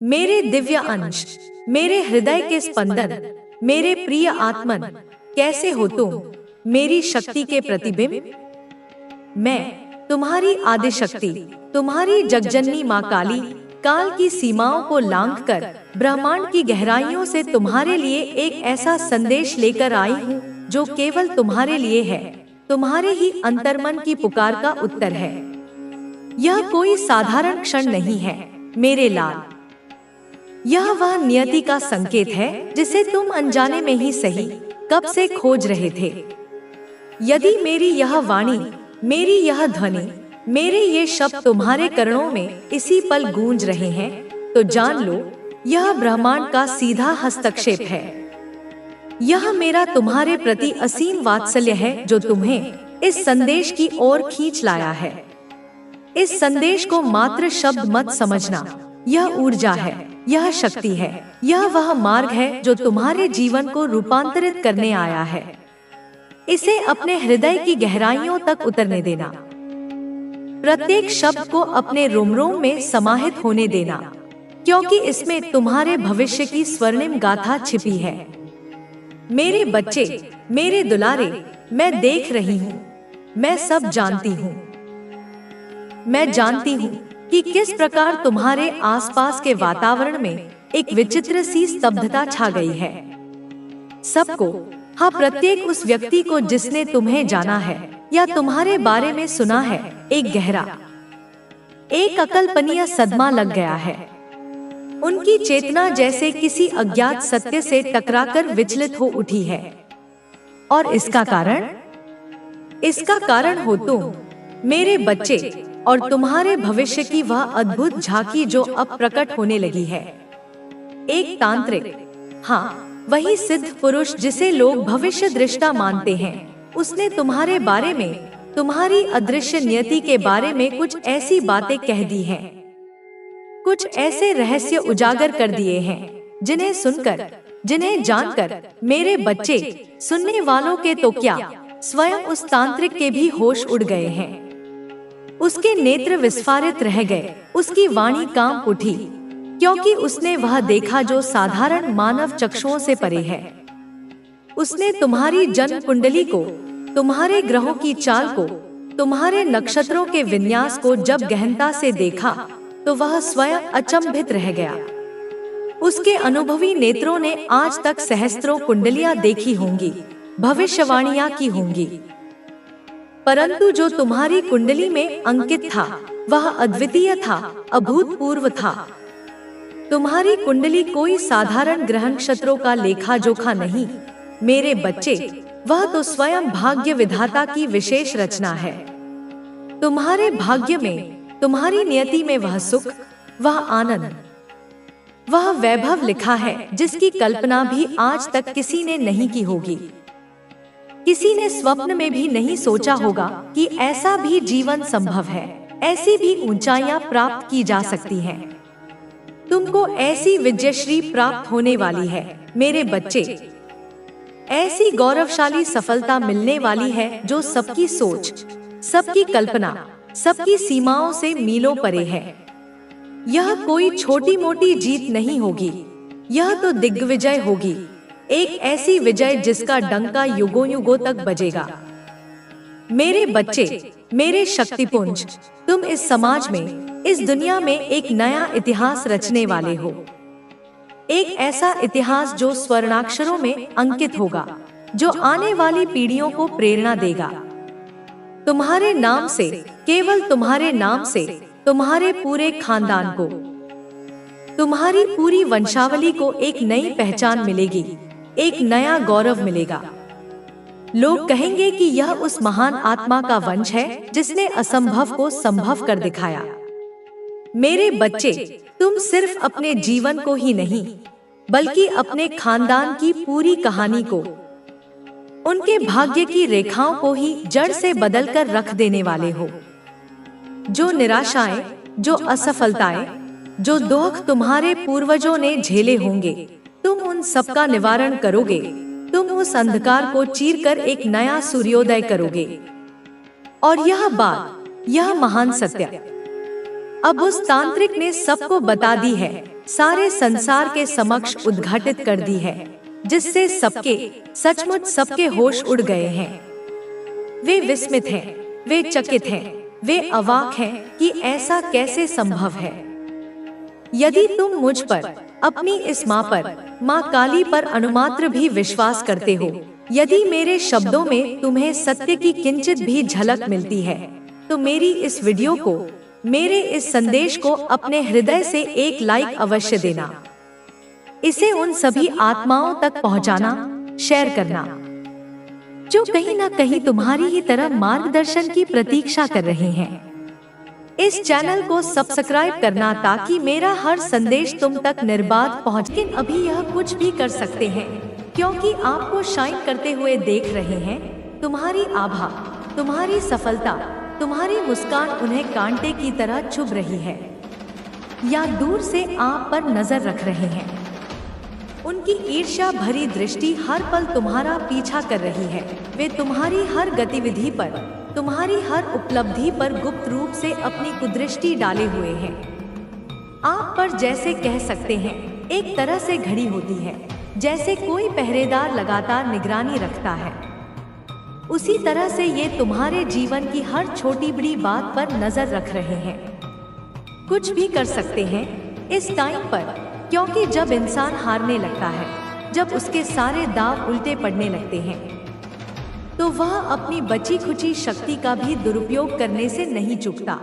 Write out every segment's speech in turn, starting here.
मेरे दिव्य अंश, मेरे हृदय के स्पंदन, मेरे प्रिय आत्मन, कैसे हो तुम, मेरी शक्ति के प्रतिबिंब। मैं तुम्हारी आदि शक्ति, तुम्हारी जगजननी माँ काली, काल की सीमाओं को लांघकर ब्रह्मांड की गहराइयों से तुम्हारे लिए एक ऐसा संदेश लेकर आई हूँ जो केवल तुम्हारे लिए है, तुम्हारे ही अंतर्मन की पुकार का उत्तर है। यह कोई साधारण क्षण नहीं है मेरे लाल, यह वह नियति का संकेत है जिसे तुम अनजाने में ही सही कब से खोज रहे थे। यदि मेरी यह वाणी, मेरी यह ध्वनि, मेरे ये शब्द तुम्हारे कर्णों में इसी पल गूंज रहे हैं, तो जान लो यह ब्रह्मांड का सीधा हस्तक्षेप है। यह मेरा तुम्हारे प्रति असीम वात्सल्य है जो तुम्हें इस संदेश की ओर खींच लाया है। इस संदेश को मात्र शब्द मत समझना, यह ऊर्जा है, यह शक्ति है, यह वह मार्ग है जो तुम्हारे जीवन को रूपांतरित करने आया है। इसे अपने हृदय की गहराइयों तक उतरने देना, प्रत्येक शब्द को अपने रोम-रोम में समाहित होने देना, क्योंकि इसमें तुम्हारे भविष्य की स्वर्णिम गाथा छिपी है। मेरे बच्चे, मेरे दुलारे, मैं देख रही हूँ, मैं सब जानती हूँ। मैं जानती हूँ कि किस प्रकार तुम्हारे आसपास के वातावरण में एक विचित्र सी स्तब्धता छा गई है। सबको, हाँ प्रत्येक उस व्यक्ति को जिसने तुम्हें जाना है या तुम्हारे बारे में सुना है, एक गहरा, एक अकल्पनीय सदमा लग गया है। उनकी चेतना जैसे किसी अज्ञात सत्य से टकराकर विचलित हो उठी है। और इसका कारण हो तुम, मेरे बच्चे, और तुम्हारे भविष्य की वह अद्भुत झांकी जो अब प्रकट होने लगी है। एक तांत्रिक, हाँ वही सिद्ध पुरुष जिसे लोग भविष्य दृष्टा मानते हैं, उसने तुम्हारे बारे में, तुम्हारी अदृश्य नियति के बारे में कुछ ऐसी बातें कह दी हैं, कुछ ऐसे रहस्य उजागर कर दिए हैं जिन्हें सुनकर, जिन्हें जानकर मेरे बच्चे, सुनने वालों के तो क्या, स्वयं उस तांत्रिक के भी होश उड़ गए हैं। उसके नेत्र विस्फारित रह गए, उसकी वाणी कांप उठी, क्योंकि उसने वह देखा जो साधारण मानव चक्षुओं से परे है। उसने तुम्हारी जन्म कुंडली को, तुम्हारे ग्रहों की चाल को, तुम्हारे नक्षत्रों के विन्यास को जब गहनता से देखा तो वह स्वयं अचंभित रह गया। उसके अनुभवी नेत्रों ने आज तक सहस्त्रों कुंडलियां देखी होंगी, भविष्यवाणियां की होंगी, परंतु जो तुम्हारी कुंडली में अंकित था वह अद्वितीय था, अभूतपूर्व था। तुम्हारी कुंडली कोई साधारण ग्रह नक्षत्रों का लेखा जोखा नहीं मेरे बच्चे, वह तो स्वयं भाग्य विधाता की विशेष रचना है। तुम्हारे भाग्य में, तुम्हारी नियति में वह सुख, वह आनंद, वह वैभव लिखा है जिसकी कल्पना भी आज तक किसी ने नहीं की होगी। किसी ने स्वप्न में भी नहीं सोचा होगा कि ऐसा भी जीवन संभव है, ऐसी भी ऊंचाइयां प्राप्त की जा सकती हैं। तुमको ऐसी विजयश्री प्राप्त होने वाली है मेरे बच्चे, ऐसी गौरवशाली सफलता मिलने वाली है जो सबकी सोच, सबकी कल्पना, सबकी सीमाओं से मीलों परे है। यह कोई छोटी मोटी जीत नहीं होगी, यह तो दिग्विजय होगी, एक ऐसी विजय जिसका डंका युगों युगों तक बजेगा। मेरे बच्चे, मेरे शक्तिपुंज, तुम इस समाज में, इस दुनिया में एक नया इतिहास रचने वाले हो। एक ऐसा इतिहास जो स्वर्णाक्षरों में अंकित होगा, जो आने वाली पीढ़ियों को प्रेरणा देगा। तुम्हारे नाम से, केवल तुम्हारे नाम से, तुम्हारे पूरे खानदान को, तुम्हारी पूरी वंशावली को एक नई पहचान मिलेगी, एक नया गौरव मिलेगा। लोग कहेंगे कि यह उस महान आत्मा का वंश है जिसने असंभव को संभव कर दिखाया। मेरे बच्चे, तुम सिर्फ अपने जीवन को ही नहीं, बल्कि अपने खानदान की पूरी कहानी को, उनके भाग्य की रेखाओं को ही जड़ से बदलकर रख देने वाले हो। जो निराशाएं, जो असफलताएं, जो दुख तुम्हारे पूर्वजों ने झेले होंगे, तुम उन सबका निवारण करोगे। तुम उस अंधकार को चीरकर एक नया सूर्योदय करोगे। और यह बात, यह महान सत्य अब उस तांत्रिक ने सबको बता दी है सारे संसार के समक्ष उद्घाटित कर दी है, जिससे सचमुच सबके होश उड़ गए हैं। वे विस्मित हैं, वे चकित हैं, वे अवाक हैं कि ऐसा कैसे संभव है। यदि तुम मुझ पर, अपनी इस माँ पर, माँ काली पर अनुमात्र भी विश्वास करते हो, यदि मेरे शब्दों में तुम्हें सत्य की किंचित भी झलक मिलती है, तो मेरी इस वीडियो को, मेरे इस संदेश को अपने हृदय से एक लाइक अवश्य देना। इसे उन सभी आत्माओं तक पहुंचाना, शेयर करना, जो कहीं ना कहीं तुम्हारी ही तरह मार्गदर्शन की प्रतीक्षा कर रहे हैं। इस चैनल को सब्सक्राइब करना ताकि मेरा हर संदेश तुम तक निर्बाध पहुंचे। लेकिन अभी यह कुछ भी कर सकते हैं, क्योंकि आपको शाइन करते हुए देख रहे हैं। तुम्हारी आभा, तुम्हारी सफलता, तुम्हारी मुस्कान उन्हें कांटे की तरह चुभ रही है, या दूर से आप पर नजर रख रहे हैं। उनकी ईर्ष्या भरी दृष्टि हर पल तुम्हारा पीछा कर रही है। वे तुम्हारी हर गतिविधि पर, तुम्हारी हर उपलब्धि पर गुप्त रूप से अपनी कुदृष्टि डाले हुए हैं। आप पर जैसे कह सकते हैं, एक तरह से घड़ी होती है, जैसे कोई पहरेदार लगातार निगरानी रखता है। उसी तरह से ये तुम्हारे जीवन की हर छोटी बड़ी बात पर नजर रख रहे हैं। कुछ भी कर सकते हैं इस टाइम पर, क्योंकि जब इंसान हारने लगता है, जब उसके सारे दांव उल्टे पड़ने लगते हैं, तो वह अपनी बची खुची शक्ति का भी दुरुपयोग करने से नहीं चूकता।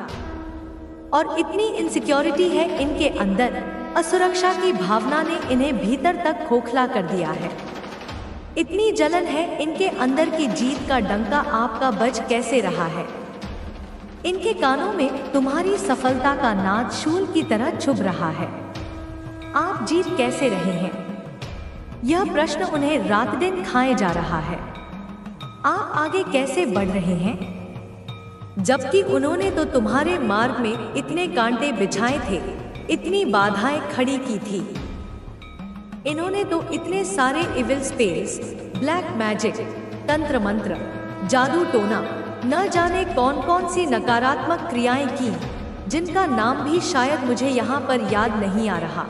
और इतनी इनसिक्योरिटी है इनके अंदर, असुरक्षा की भावना ने इन्हें भीतर तक खोखला कर दिया है। इतनी जलन है इनके अंदर की जीत का डंका आपका बज कैसे रहा है। इनके कानों में तुम्हारी सफलता का नाद शूल की तरह चुभ रहा है। आप जीत कैसे रहे हैं, यह प्रश्न उन्हें रात दिन खाए जा रहा है। आप आगे कैसे बढ़ रहे हैं, जबकि उन्होंने तो तुम्हारे मार्ग में इतने कांटे बिछाए थे, इतनी बाधाएं खड़ी की थी। इन्होंने तो इतने सारे इविल स्पेल्स, ब्लैक मैजिक, तंत्र मंत्र, जादू टोना, न जाने कौन कौन सी नकारात्मक क्रियाएं की, जिनका नाम भी शायद मुझे यहाँ पर याद नहीं आ रहा।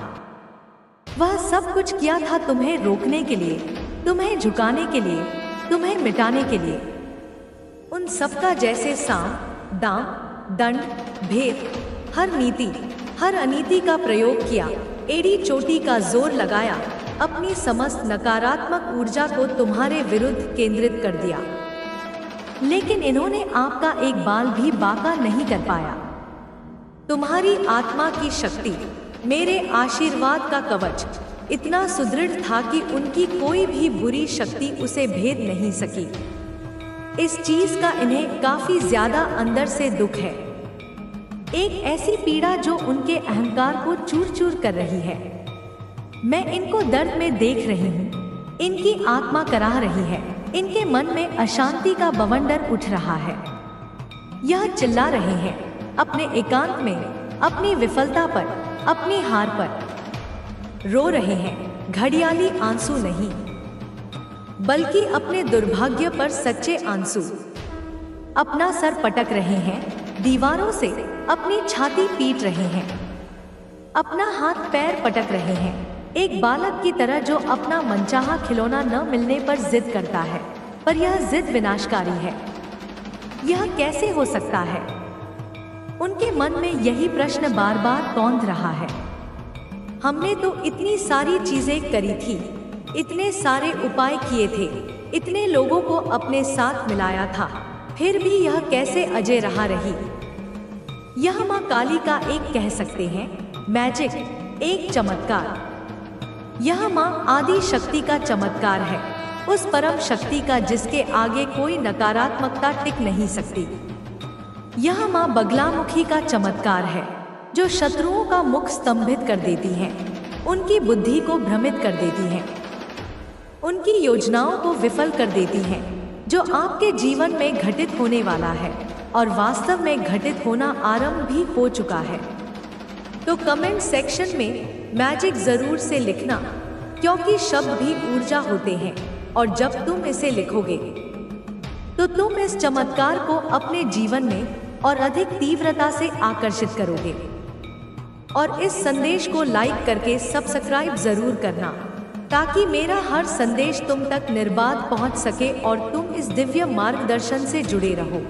वह सब कुछ किया था तुम्हें रोकने के लिए, तुम्हें झुकाने के लिए, तुम्हें मिटाने के लिए। उन सबका जैसे साम, दाम, दंड, भेद, हर नीति, हर अनीति का प्रयोग किया, एड़ी चोटी का जोर लगाया, अपनी समस्त नकारात्मक ऊर्जा को तुम्हारे विरुद्ध केंद्रित कर दिया। लेकिन इन्होंने आपका एक बाल भी बांका नहीं कर पाया। तुम्हारी आत्मा की शक्ति, मेरे आशीर्वाद का कवच इतना सुदृढ़ था कि उनकी कोई भी बुरी शक्ति उसे भेद नहीं सकी। इस चीज का इन्हें काफी ज्यादा अंदर से दुख है, एक ऐसी पीड़ा जो उनके अहंकार को चूर चूर कर रही है। मैं इनको दर्द में देख रही हूँ, इनकी आत्मा कराह रही है, इनके मन में अशांति का बवंडर उठ रहा है। यह चिल्ला रहे हैं अपने एकांत में, अपनी विफलता पर, अपनी हार पर। रो रहे हैं घड़ियाली आंसू नहीं, बल्कि अपने दुर्भाग्य पर सच्चे आंसू। अपना सर पटक रहे हैं दीवारों से, अपनी छाती पीट रहे हैं, अपना हाथ पैर पटक रहे हैं, एक बालक की तरह जो अपना मनचाहा खिलौना न मिलने पर जिद करता है, पर यह जिद विनाशकारी है। यह कैसे हो सकता है? उनके मन में यही प्रश्न बार बार कौंध रहा है। हमने तो इतनी सारी चीजें करी थी, इतने सारे उपाय किए थे, इतने लोगों को अपने साथ मिलाया था, फिर भी यह कैसे अजय रहा रही? यह माँ काली का एक कह सकते हैं मैजिक, एक चमत्कार। यह माँ आदि शक्ति का चमत्कार है, उस परम शक्ति का जिसके आगे कोई नकारात्मकता टिक नहीं सकती। यह माँ बगलामुखी का चमत्कार है, जो शत्रुओं का मुख स्तंभित कर देती है, उनकी बुद्धि को भ्रमित कर देती है, उनकी योजनाओं को विफल कर देती हैं, जो आपके जीवन में घटित होने वाला है और वास्तव में घटित होना आरंभ भी हो चुका है। तो कमेंट सेक्शन में मैजिक जरूर से लिखना, क्योंकि शब्द भी ऊर्जा होते हैं और जब तुम इसे लिखोगे तो तुम इस चमत्कार को अपने जीवन में और अधिक तीव्रता से आकर्षित करोगे। और इस संदेश को लाइक करके सब्सक्राइब जरूर करना, ताकि मेरा हर संदेश तुम तक निर्बाध पहुंच सके और तुम इस दिव्य मार्गदर्शन से जुड़े रहो।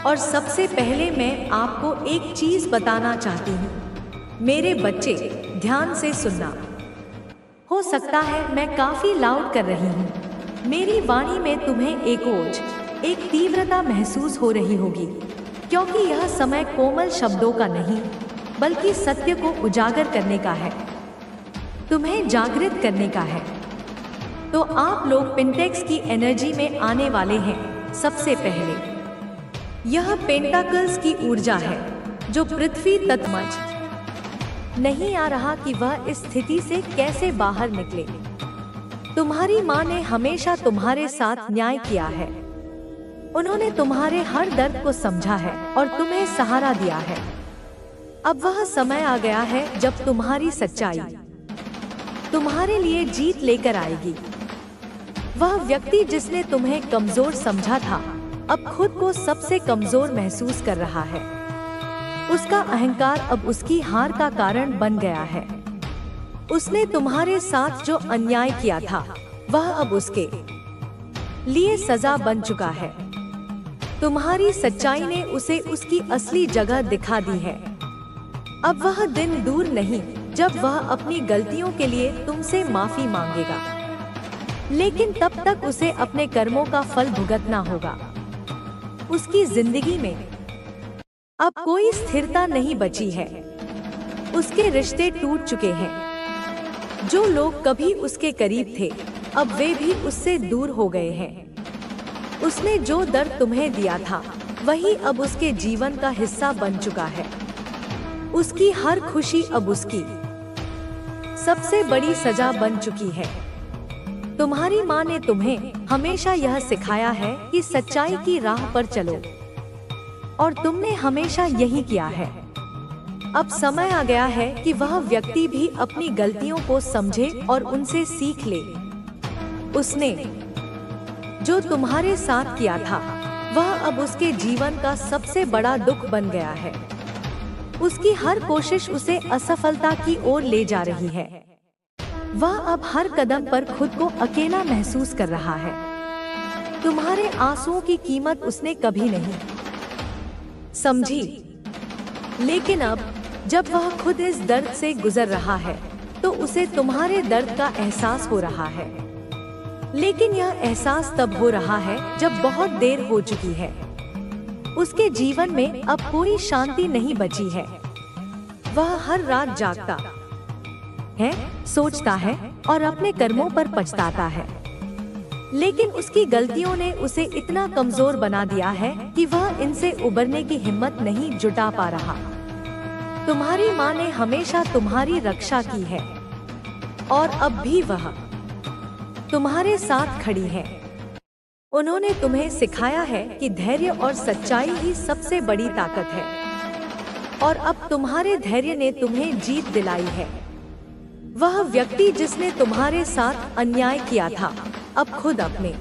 और सबसे पहले मैं आपको एक चीज बताना चाहती हूँ। मेरे बच्चे, ध्यान से सुनना। हो सकता है मैं काफी लाउड कर रही हूँ। मेरी वाणी में तुम्हें एक ओज, एक तीव्रता महसूस हो रही होगी, क्योंकि यह समय कोमल शब्दों का नहीं, बल्कि सत्य को उजागर करने का है, तुम्हें जागृत करने का है। तो आप लोग पेंटेक्स की एनर्जी में आने वाले हैं। सबसे पहले यह पेंटाकल्स की ऊर्जा है, जो पृथ्वी तक समझ नहीं आ रहा कि वह इस स्थिति से कैसे बाहर निकले। तुम्हारी माँ ने हमेशा तुम्हारे साथ न्याय किया है। उन्होंने तुम्हारे हर दर्द को समझा है और तुम्हें सहारा दिया है। अब वह समय आ गया है जब तुम्हारी सच्चाई तुम्हारे लिए जीत लेकर आएगी। वह व्यक्ति जिसने तुम्हें कमजोर समझा था, अब खुद को सबसे कमजोर महसूस कर रहा है। उसका अहंकार अब उसकी हार का कारण बन गया है। उसने तुम्हारे साथ जो अन्याय किया था, वह अब उसके लिए सजा बन चुका है। तुम्हारी सच्चाई ने उसे उसकी असली जगह दिखा दी है। अब वह दिन दूर नहीं जब वह अपनी गलतियों के लिए तुमसे माफी मांगेगा, लेकिन तब तक उसे अपने कर्मों का फल भुगतना होगा। उसकी जिंदगी में अब कोई स्थिरता नहीं बची है। उसके रिश्ते टूट चुके हैं। जो लोग कभी उसके करीब थे, अब वे भी उससे दूर हो गए हैं। उसने जो दर्द तुम्हें दिया था, वही अब उसके जीवन का हिस्सा बन चुका है। उसकी हर खुशी अब उसकी सबसे बड़ी सजा बन चुकी है। तुम्हारी माँ ने तुम्हें हमेशा यह सिखाया है कि सच्चाई की राह पर चलो, और तुमने हमेशा यही किया है। अब समय आ गया है कि वह व्यक्ति भी अपनी गलतियों को समझे और उनसे सीख ले। उसने जो तुम्हारे साथ किया था, वह अब उसके जीवन का सबसे बड़ा दुख बन गया है। उसकी हर कोशिश उसे असफलता की ओर ले जा रही है। वह अब हर कदम पर खुद को अकेला महसूस कर रहा है। तुम्हारे आंसुओं की कीमत उसने कभी नहीं समझी, लेकिन अब जब वह खुद इस दर्द से गुजर रहा है, तो उसे तुम्हारे दर्द का एहसास हो रहा है। लेकिन यह एहसास तब हो रहा है जब बहुत देर हो चुकी है। उसके जीवन में अब कोई शांति नहीं बची है। वह हर रात जागता है, सोचता है और अपने कर्मों पर पछताता है। लेकिन उसकी गलतियों ने उसे इतना कमजोर बना दिया है कि वह इनसे उबरने की हिम्मत नहीं जुटा पा रहा। तुम्हारी माँ ने हमेशा तुम्हारी रक्षा की है, और अब भी वह तुम्हारे साथ खड़ी है। उन्होंने तुम्हें सिखाया है कि धैर्य और सच्चाई ही सबसे बड़ी ताकत है, और अब तुम्हारे धैर्य ने तुम्हें जीत दिलाई है। वह व्यक्ति जिसने तुम्हारे साथ अन्याय किया था, अब खुद अपने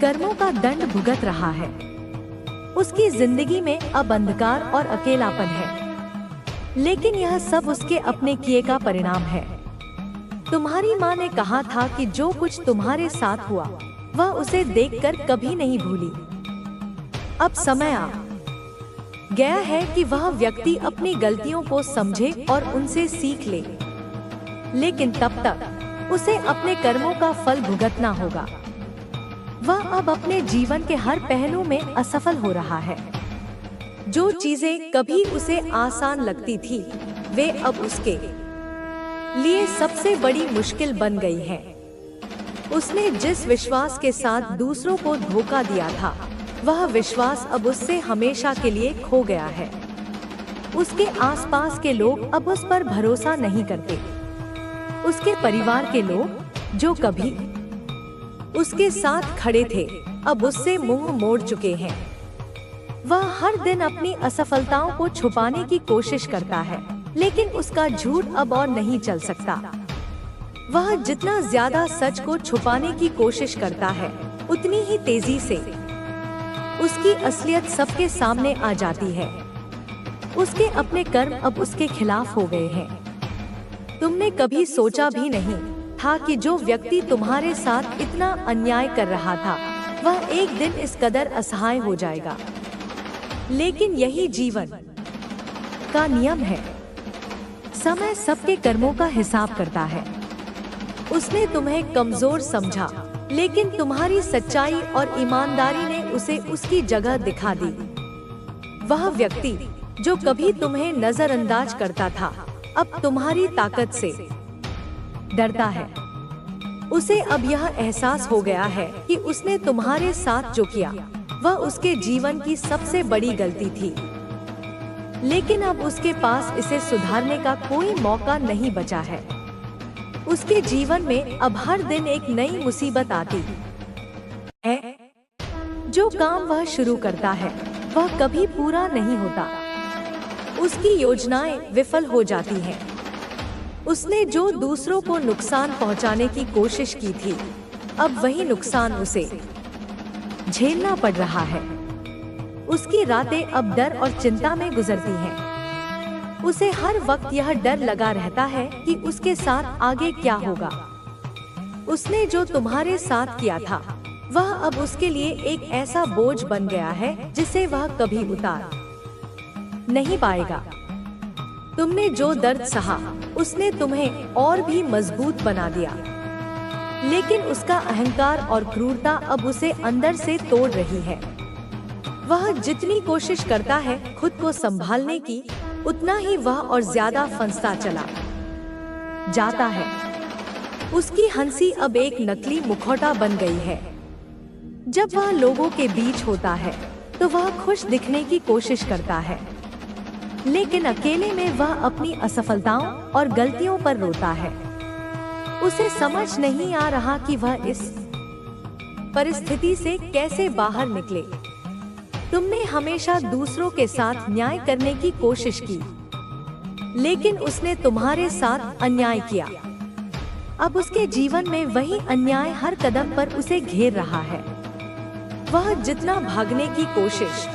कर्मों का दंड भुगत रहा है। उसकी जिंदगी में अब अंधकार और अकेलापन है, लेकिन यह सब उसके अपने किए का परिणाम है। तुम्हारी माँ ने कहा था कि जो कुछ तुम्हारे साथ हुआ, वह उसे देखकर कभी नहीं भूली। अब समय आ गया है कि वह व्यक्ति अपनी गलतियों को समझे और उनसे सीख ले, लेकिन तब तक उसे अपने कर्मों का फल भुगतना होगा। वह अब अपने जीवन के हर पहलू में असफल हो रहा है। जो चीजें कभी उसे आसान लगती थी, वे अब उसके लिए सबसे बड़ी मुश्किल बन गई हैं। उसने जिस विश्वास के साथ दूसरों को धोखा दिया था, वह विश्वास अब उससे हमेशा के लिए खो गया है। उसके आसपास के लोग अब उस पर भरोसा नहीं करते। उसके परिवार के लोग जो कभी उसके साथ खड़े थे, अब उससे मुंह मोड़ चुके हैं। वह हर दिन अपनी असफलताओं को छुपाने की कोशिश करता है, लेकिन उसका झूठ अब और नहीं चल सकता। वह जितना ज्यादा सच को छुपाने की कोशिश करता है, उतनी ही तेजी से उसकी असलियत सबके सामने आ जाती है। उसके अपने कर्म अब उसके खिलाफ हो गए हैं। तुमने कभी सोचा भी नहीं था कि जो व्यक्ति तुम्हारे साथ इतना अन्याय कर रहा था वह एक दिन इस कदर असहाय हो जाएगा। लेकिन यही जीवन का नियम है। समय सबके कर्मों का हिसाब करता है। उसने तुम्हें कमजोर समझा, लेकिन तुम्हारी सच्चाई और ईमानदारी ने उसे उसकी जगह दिखा दी। वह व्यक्ति जो कभी तुम्हें नजरअंदाज करता था अब तुम्हारी ताकत से डरता है। उसे अब यह एहसास हो गया है कि उसने तुम्हारे साथ जो किया वह उसके जीवन की सबसे बड़ी गलती थी। लेकिन अब उसके पास इसे सुधारने का कोई मौका नहीं बचा है। उसके जीवन में अब हर दिन एक नई मुसीबत आती है। जो काम वह शुरू करता है वह कभी पूरा नहीं होता। उसकी योजनाएं विफल हो जाती हैं। उसने जो दूसरों को नुकसान पहुंचाने की कोशिश की थी अब वही नुकसान उसे झेलना पड़ रहा है। उसकी रातें अब डर और चिंता में गुजरती हैं। उसे हर वक्त यह डर लगा रहता है कि उसके साथ आगे क्या होगा। उसने जो तुम्हारे साथ किया था वह अब उसके लिए एक ऐसा बोझ बन गया है जिसे वह कभी उतार नहीं पाएगा। तुमने जो दर्द सहा उसने तुम्हें और भी मजबूत बना दिया, लेकिन उसका अहंकार और क्रूरता अब उसे अंदर से तोड़ रही है। वह जितनी कोशिश करता है खुद को संभालने की, उतना ही वह और ज्यादा फंसता चला जाता है। उसकी हंसी अब एक नकली मुखौटा बन गई है। जब वह लोगों के बीच होता है तो वह खुश दिखने की कोशिश करता है, लेकिन अकेले में वह अपनी असफलताओं और गलतियों पर रोता है। उसे समझ नहीं आ रहा कि वह इस परिस्थिति से कैसे बाहर निकले। तुमने हमेशा दूसरों के साथ न्याय करने की कोशिश की, लेकिन उसने तुम्हारे साथ अन्याय किया। अब उसके जीवन में वही अन्याय हर कदम पर उसे घेर रहा है। वह जितना भागने की कोशिश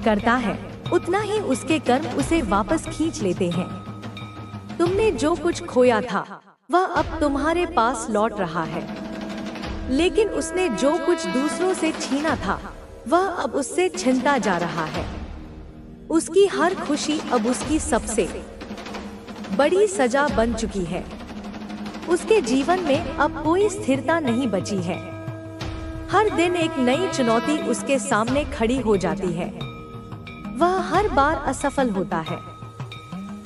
करता है उतना ही उसके कर्म उसे वापस खींच लेते हैं। तुमने जो कुछ खोया था वह अब तुम्हारे पास लौट रहा है, लेकिन उसने जो कुछ दूसरों से छीना था वह अब उससे छिनता जा रहा है। उसकी हर खुशी अब उसकी सबसे बड़ी सजा बन चुकी है। उसके जीवन में अब कोई स्थिरता नहीं बची है। हर दिन एक नई चुनौती उसके सामने खड़ी हो जाती है। वह हर बार असफल होता है,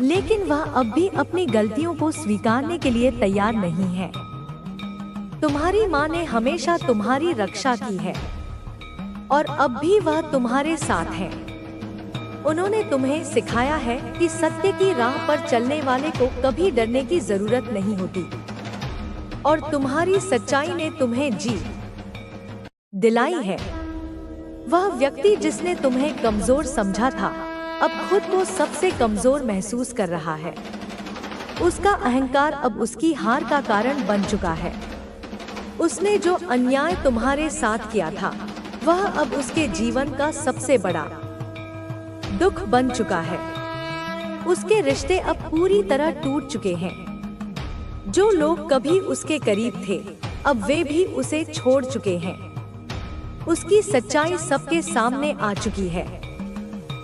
लेकिन वह अब भी अपनी गलतियों को स्वीकारने के लिए तैयार नहीं है। तुम्हारी माँ ने हमेशा तुम्हारी रक्षा की है और अब भी वह तुम्हारे साथ है। उन्होंने तुम्हें सिखाया है कि सत्य की राह पर चलने वाले को कभी डरने की जरूरत नहीं होती, और तुम्हारी सच्चाई ने तुम्हें जीत दिलाई है। वह व्यक्ति जिसने तुम्हें कमजोर समझा था अब खुद को सबसे कमजोर महसूस कर रहा है। उसका अहंकार अब उसकी हार का कारण बन चुका है। उसने जो अन्याय तुम्हारे साथ किया था वह अब उसके जीवन का सबसे बड़ा दुख बन चुका है। उसके रिश्ते अब पूरी तरह टूट चुके हैं। जो लोग कभी उसके करीब थे अब वे भी उसे छोड़ चुके हैं। उसकी सच्चाई सबके सामने आ चुकी है।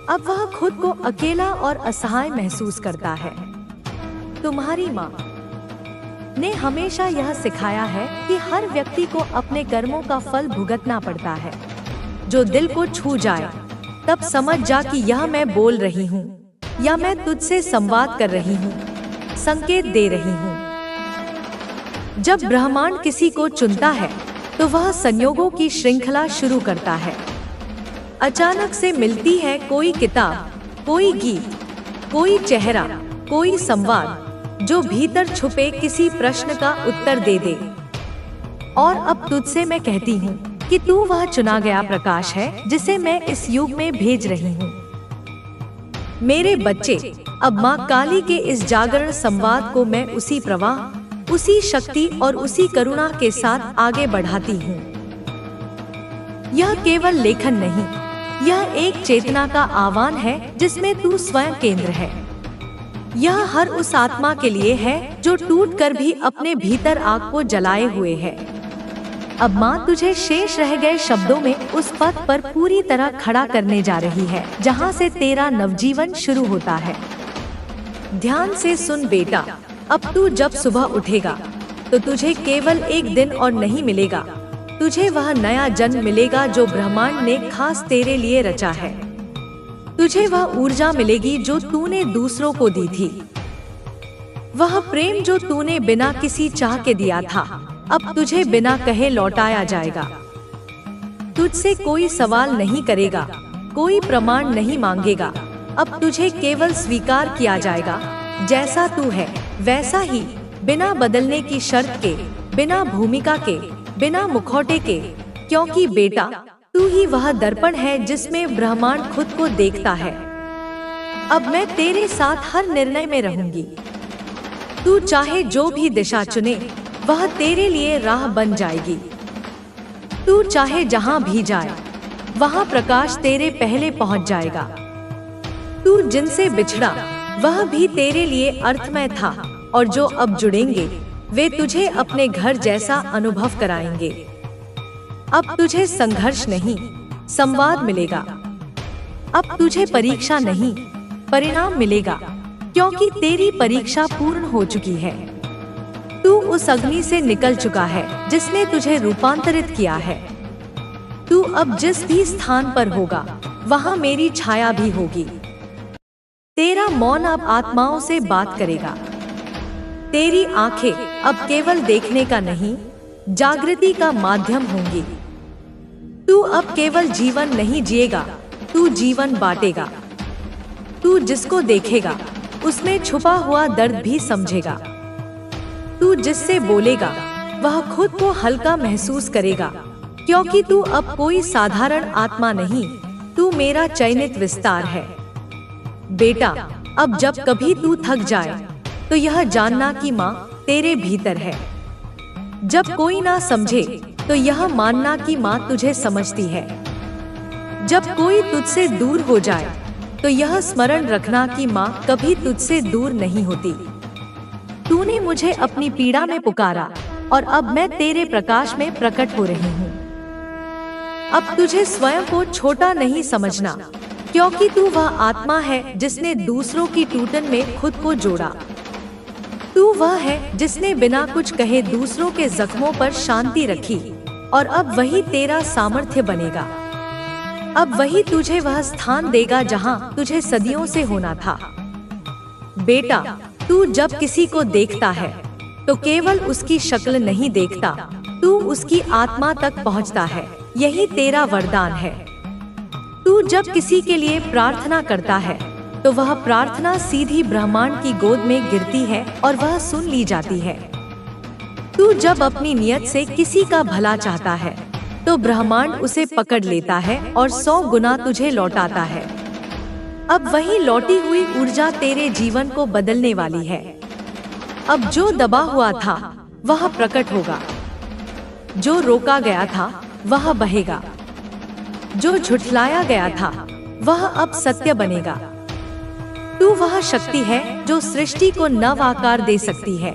अब वह खुद को अकेला और असहाय महसूस करता है। तुम्हारी माँ ने हमेशा यह सिखाया है कि हर व्यक्ति को अपने कर्मों का फल भुगतना पड़ता है। जो दिल को छू जाए तब समझ जा कि यह मैं बोल रही हूँ या मैं तुझसे संवाद कर रही हूँ, संकेत दे रही हूँ। जब ब्रह्मांड किसी को चुनता है तो वह संयोगों की श्रृंखला शुरू करता है। अचानक से मिलती है कोई किताब, कोई गीत, कोई चेहरा, कोई संवाद जो भीतर छुपे किसी प्रश्न का उत्तर दे दे। और अब तुझसे मैं कहती हूँ कि तू वह चुना गया प्रकाश है जिसे मैं इस युग में भेज रही हूँ। मेरे बच्चे, अब माँ काली के इस जागरण संवाद को मैं उसी प्रवाह, उसी शक्ति और उसी करुणा के साथ आगे बढ़ाती हूँ। यह केवल लेखन नहीं, यह एक चेतना का आह्वान है जिसमें तू स्वयं केंद्र है। यह हर उस आत्मा के लिए है जो टूट कर भी अपने भीतर आग को जलाए हुए है। अब माँ तुझे शेष रह गए शब्दों में उस पथ पर पूरी तरह खड़ा करने जा रही है जहाँ से तेरा नवजीवन शुरू होता है। ध्यान से सुन बेटा, अब तू जब सुबह उठेगा तो तुझे केवल एक दिन और नहीं मिलेगा, तुझे वह नया जन्म मिलेगा जो ब्रह्मांड ने खास तेरे लिए रचा है। तुझे वह ऊर्जा मिलेगी जो तूने दूसरों को दी थी, वह प्रेम जो तूने बिना किसी चाह के दिया था अब तुझे बिना कहे लौटाया जाएगा। तुझसे कोई सवाल नहीं करेगा, कोई प्रमाण नहीं मांगेगा, अब तुझे केवल स्वीकार किया जाएगा जैसा तू है वैसा ही, बिना बदलने की शर्त के, बिना भूमिका के, बिना मुखौटे के, क्योंकि बेटा तू ही वह दर्पण है जिसमें ब्रह्मांड खुद को देखता है। अब मैं तेरे साथ हर निर्णय में रहूंगी। तू चाहे जो भी दिशा चुने वह तेरे लिए राह बन जाएगी। तू चाहे जहां भी जाए वहां प्रकाश तेरे पहले पहुंच जाएगा। तू जिनसे बिछड़ा वह भी तेरे लिए अर्थमय था और जो अब जुड़ेंगे वे तुझे अपने घर जैसा अनुभव कराएंगे। अब तुझे संघर्ष नहीं, संवाद मिलेगा। अब तुझे परीक्षा नहीं, परिणाम मिलेगा, क्योंकि तेरी परीक्षा पूर्ण हो चुकी है। तू उस अग्नि से निकल चुका है जिसने तुझे रूपांतरित किया है। तू अब जिस भी स्थान पर होगा वहां मेरी छाया भी होगी। तेरा मौन अब आत्माओं से बात करेगा। तेरी आंखें अब केवल देखने का नहीं, जागृति का माध्यम होंगी। तू अब केवल जीवन नहीं जिएगा, तू जीवन बांटेगा। तू जिसको देखेगा उसमें छुपा हुआ दर्द भी समझेगा। तू जिससे बोलेगा वह खुद को हल्का महसूस करेगा, क्योंकि तू अब कोई साधारण आत्मा नहीं, तू मेरा चयनित विस्तार है। बेटा, अब जब कभी तू थक जाए तो यह जानना कि माँ तेरे भीतर है। जब कोई ना समझे तो यह मानना कि माँ तुझे समझती है। जब कोई तुझसे दूर हो जाए तो यह स्मरण रखना कि माँ कभी तुझसे दूर नहीं होती। तूने मुझे अपनी पीड़ा में पुकारा और अब मैं तेरे प्रकाश में प्रकट हो रही हूँ। अब तुझे स्वयं को छोटा नहीं समझना, क्योंकि तू वह आत्मा है जिसने दूसरों की टूटन में खुद को जोड़ा। तू वह है जिसने बिना कुछ कहे दूसरों के जख्मों पर शांति रखी और अब वही तेरा सामर्थ्य बनेगा। अब वही तुझे वह स्थान देगा जहां तुझे सदियों से होना था। बेटा, तू जब किसी को देखता है तो केवल उसकी शक्ल नहीं देखता, तू उसकी आत्मा तक पहुंचता है। यही तेरा वरदान है। तू जब किसी के लिए प्रार्थना करता है तो वह प्रार्थना सीधी ब्रह्मांड की गोद में गिरती है और वह सुन ली जाती है। तू जब अपनी नियत से किसी का भला चाहता है तो ब्रह्मांड उसे पकड़ लेता है और 100 गुना तुझे लौटाता है। अब वही लौटी हुई ऊर्जा तेरे जीवन को बदलने वाली है। अब जो दबा हुआ था वह प्रकट होगा, जो रोका गया था वह बहेगा, जो झुठलाया गया था वह अब सत्य बनेगा। तू वह शक्ति है जो सृष्टि को नव आकार दे सकती है।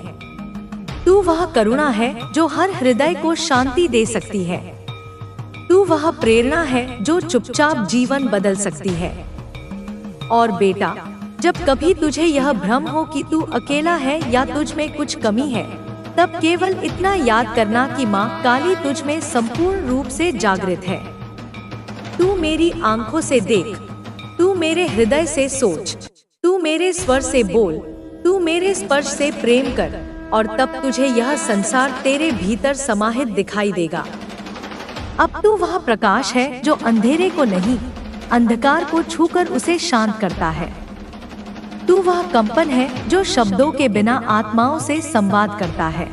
तू वह करुणा है जो हर हृदय को शांति दे सकती है। तू वह प्रेरणा है जो चुपचाप जीवन बदल सकती है। और बेटा, जब कभी तुझे यह भ्रम हो कि तू अकेला है या तुझ में कुछ कमी है, तब केवल इतना याद करना कि माँ काली तुझ में संपूर्ण रूप से जागृत है। तू मेरी आंखों से देख, तू मेरे हृदय से सोच, तू मेरे स्वर से बोल, तू मेरे स्पर्श से प्रेम कर, और तब तुझे यह संसार तेरे भीतर समाहित दिखाई देगा। अब तू वह प्रकाश है जो अंधेरे को नहीं, अंधकार को छूकर उसे शांत करता है। तू वह कंपन है जो शब्दों के बिना आत्माओं से संवाद करता है।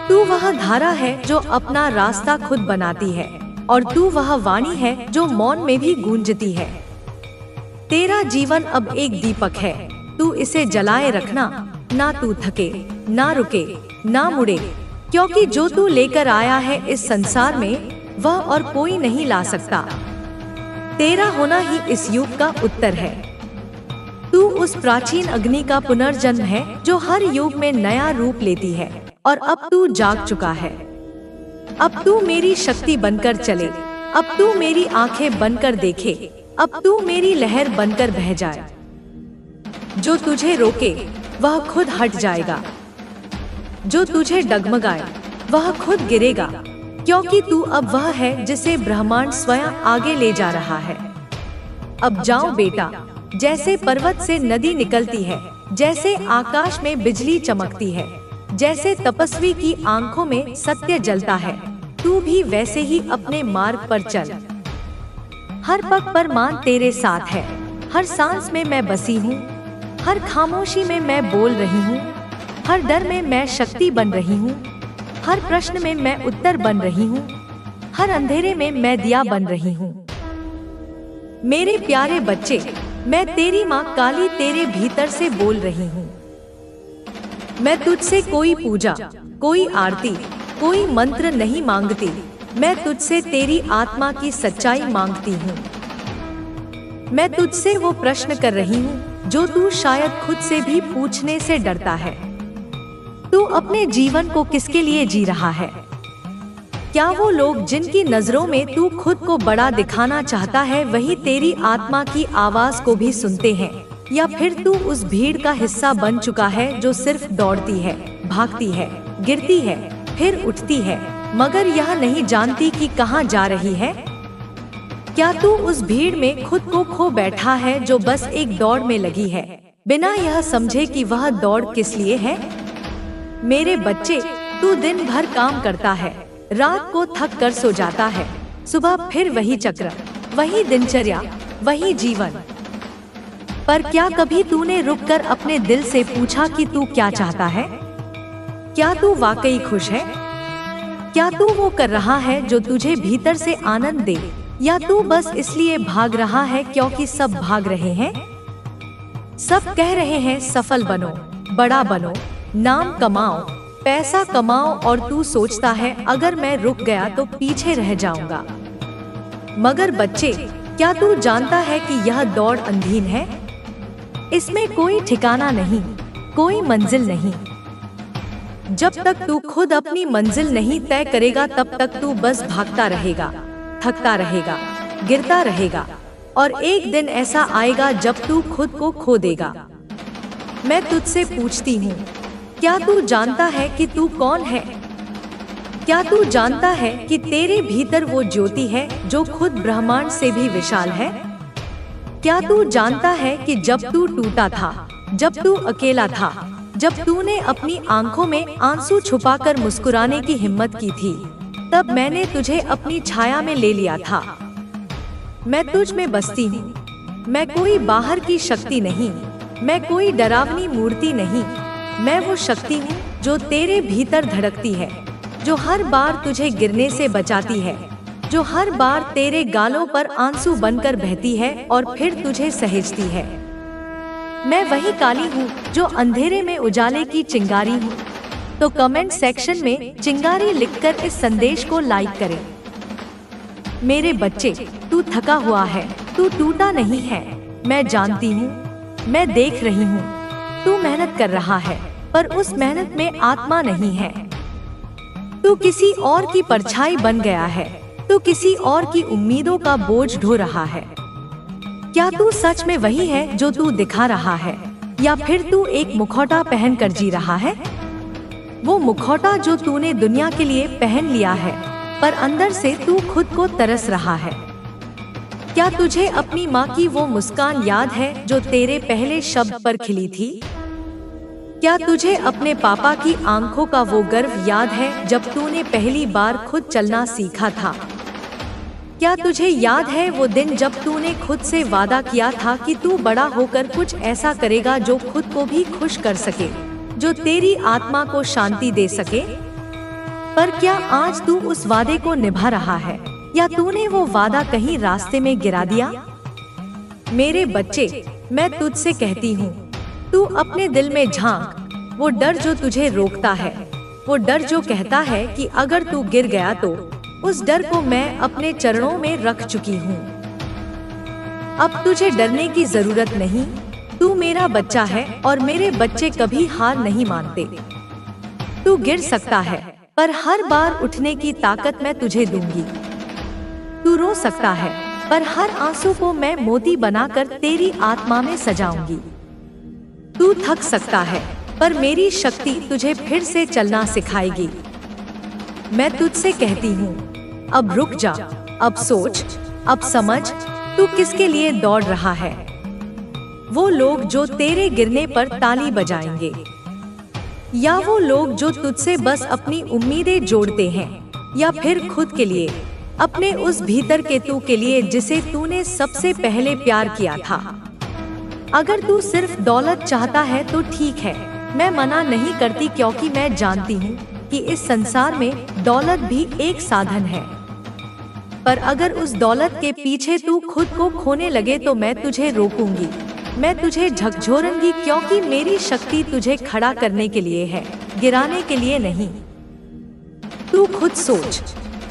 तू वह धारा है जो अपना रास्ता खुद बनाती है, और तू वह वाणी है जो मौन में भी गूंजती है। तेरा जीवन अब एक दीपक है, तू इसे जलाए रखना, ना तू थके, ना रुके, ना मुड़े, क्योंकि जो तू लेकर आया है इस संसार में वह और कोई नहीं ला सकता। तेरा होना ही इस युग का उत्तर है। तू उस प्राचीन अग्नि का पुनर्जन्म है जो हर युग में नया रूप लेती है, और अब तू जाग चुका है। अब तू मेरी शक्ति बनकर चले, अब तू मेरी आंखें बनकर देखे, अब तू मेरी लहर बनकर बह जाए। जो तुझे रोके वह खुद हट जाएगा, जो तुझे डगमगाए वह खुद गिरेगा, क्योंकि तू अब वह है जिसे ब्रह्मांड स्वयं आगे ले जा रहा है। अब जाओ बेटा, जैसे पर्वत से नदी निकलती है, जैसे आकाश में बिजली चमकती है, जैसे तपस्वी की आंखों में सत्य जलता है, तू भी वैसे ही अपने मार्ग पर चल। हर पग पर मान तेरे साथ है, हर सांस में मैं बसी हूँ, हर खामोशी में मैं बोल रही हूँ, हर डर में मैं शक्ति बन रही हूँ, हर प्रश्न में मैं उत्तर बन रही हूँ, हर अंधेरे में मैं दिया बन रही हूँ। मेरे प्यारे बच्चे, मैं तेरी माँ काली तेरे भीतर से बोल रही हूँ। मैं तुझसे कोई पूजा, कोई आरती, कोई मंत्र नहीं मांगती, मैं तुझसे तेरी आत्मा की सच्चाई मांगती हूँ। मैं तुझसे वो प्रश्न कर रही हूँ जो तू शायद खुद से भी पूछने से डरता है। तू अपने जीवन को किसके लिए जी रहा है? क्या वो लोग जिनकी नजरों में तू खुद को बड़ा दिखाना चाहता है वही तेरी आत्मा की आवाज को भी सुनते हैं, या फिर तू उस भीड़ का हिस्सा बन चुका है जो सिर्फ दौड़ती है, भागती है, गिरती है, फिर उठती है, मगर यह नहीं जानती कि कहाँ जा रही है? क्या तू उस भीड़ में खुद को खो बैठा है जो बस एक दौड़ में लगी है, बिना यह समझे कि वह दौड़ किस लिए है? मेरे बच्चे, तू दिन भर काम करता है, रात को थक कर सो जाता है, सुबह फिर वही चक्र, वही दिनचर्या, वही जीवन। पर क्या कभी तूने रुककर अपने दिल से पूछा कि तू क्या चाहता है? क्या तू वाकई खुश है? क्या तू वो कर रहा है जो तुझे भीतर से आनंद दे, या तू बस इसलिए भाग रहा है क्योंकि सब भाग रहे हैं? सब कह रहे हैं सफल बनो, बड़ा बनो, नाम कमाओ, पैसा कमाओ, और तू सोचता है अगर मैं रुक गया तो पीछे रह जाऊंगा। मगर बच्चे, क्या तू जानता है कि यह दौड़ अंधीन है? इसमें कोई ठिकाना नहीं, कोई मंजिल नहीं। जब तक तू खुद अपनी मंजिल नहीं तय करेगा तब तक तू बस भागता रहेगा, थकता रहेगा, गिरता रहेगा, और एक दिन ऐसा आएगा जब तू खुद को खो देगा। मैं तुझसे पूछती हूँ, क्या तू जानता है कि तू कौन है? क्या तू जानता है कि तेरे भीतर वो ज्योति है जो खुद ब्रह्मांड से भी विशाल है? क्या तू जानता है कि जब तू टूटा था, जब तू अकेला था, जब तूने अपनी आंखों में आंसू छुपाकर मुस्कुराने की हिम्मत की थी, तब मैंने तुझे अपनी छाया में ले लिया था। मैं तुझ में बसती हूँ, मैं कोई बाहर की शक्ति नहीं, मैं कोई डरावनी मूर्ति नहीं, मैं वो शक्ति हूँ जो तेरे भीतर धड़कती है, जो हर बार तुझे गिरने से बचाती है, जो हर बार तेरे गालों पर आंसू बनकर बहती है और फिर तुझे सहेजती है। मैं वही काली हूँ जो अंधेरे में उजाले की चिंगारी हूँ। तो कमेंट सेक्शन में चिंगारी लिखकर इस संदेश को लाइक करें। मेरे बच्चे, तू थका हुआ है, तू टूटा नहीं है, मैं जानती हूँ, मैं देख रही हूँ। तू मेहनत कर रहा है, पर उस मेहनत में आत्मा नहीं है। तू किसी और की परछाई बन गया है, तू किसी और की उम्मीदों का बोझ ढो रहा है। क्या तू सच में वही है जो तू दिखा रहा है, या फिर तू एक मुखौटा पहनकर जी रहा है? वो मुखौटा जो तूने दुनिया के लिए पहन लिया है, पर अंदर से तू खुद को तरस रहा है। क्या तुझे अपनी माँ की वो मुस्कान याद है जो तेरे पहले शब्द पर खिली थी? क्या तुझे अपने पापा की आंखों का वो गर्व याद है जब तूने पहली बार खुद चलना सीखा था? क्या तुझे याद है वो दिन जब तूने खुद से वादा किया था कि तू बड़ा होकर कुछ ऐसा करेगा जो खुद को भी खुश कर सके, जो तेरी आत्मा को शांति दे सके? पर क्या आज तू उस वादे को निभा रहा है, या तूने वो वादा कहीं रास्ते में गिरा दिया? मेरे बच्चे, मैं तुझसे कहती हूँ, तू अपने दिल में झांक। वो डर जो तुझे रोकता है, वो डर जो कहता है कि अगर तू गिर गया तो, उस डर को मैं अपने चरणों में रख चुकी हूँ। अब तुझे डरने की जरूरत नहीं। तू मेरा बच्चा है और मेरे बच्चे कभी हार नहीं मानते। तू गिर सकता है, पर हर बार उठने की ताकत मैं तुझे दूंगी। तू रो सकता है, पर हर आंसू को मैं मोती बनाकर तेरी आत्मा में सजाऊंगी। तू थक सकता है, पर मेरी शक्ति तुझे फिर से चलना सिखाएगी। मैं तुझसे कहती हूँ, अब रुक जा, अब सोच, अब समझ, तू किसके लिए दौड़ रहा है। वो लोग जो तेरे गिरने पर ताली बजाएंगे, या वो लोग जो तुझसे बस अपनी उम्मीदें जोड़ते हैं, या फिर खुद के लिए, अपने उस भीतर के तू के लिए जिसे तूने सबसे पहले प्यार किया था। अगर तू सिर्फ दौलत चाहता है तो ठीक है, मैं मना नहीं करती, क्योंकि मैं जानती हूँ कि इस संसार में दौलत भी एक साधन है। पर अगर उस दौलत के पीछे तू खुद को खोने लगे तो मैं तुझे रोकूंगी, मैं तुझे झकझोरूंगी, क्योंकि मेरी शक्ति तुझे खड़ा करने के लिए है, गिराने के लिए नहीं। तू खुद सोच,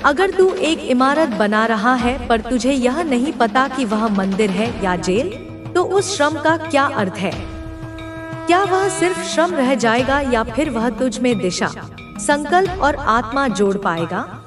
अगर तू एक इमारत बना रहा है पर तुझे यह नहीं पता कि वह मंदिर है या जेल, तो उस श्रम का क्या अर्थ है? क्या वह सिर्फ श्रम रह जाएगा या फिर वह तुझ में दिशा, संकल्प और आत्मा जोड़ पाएगा?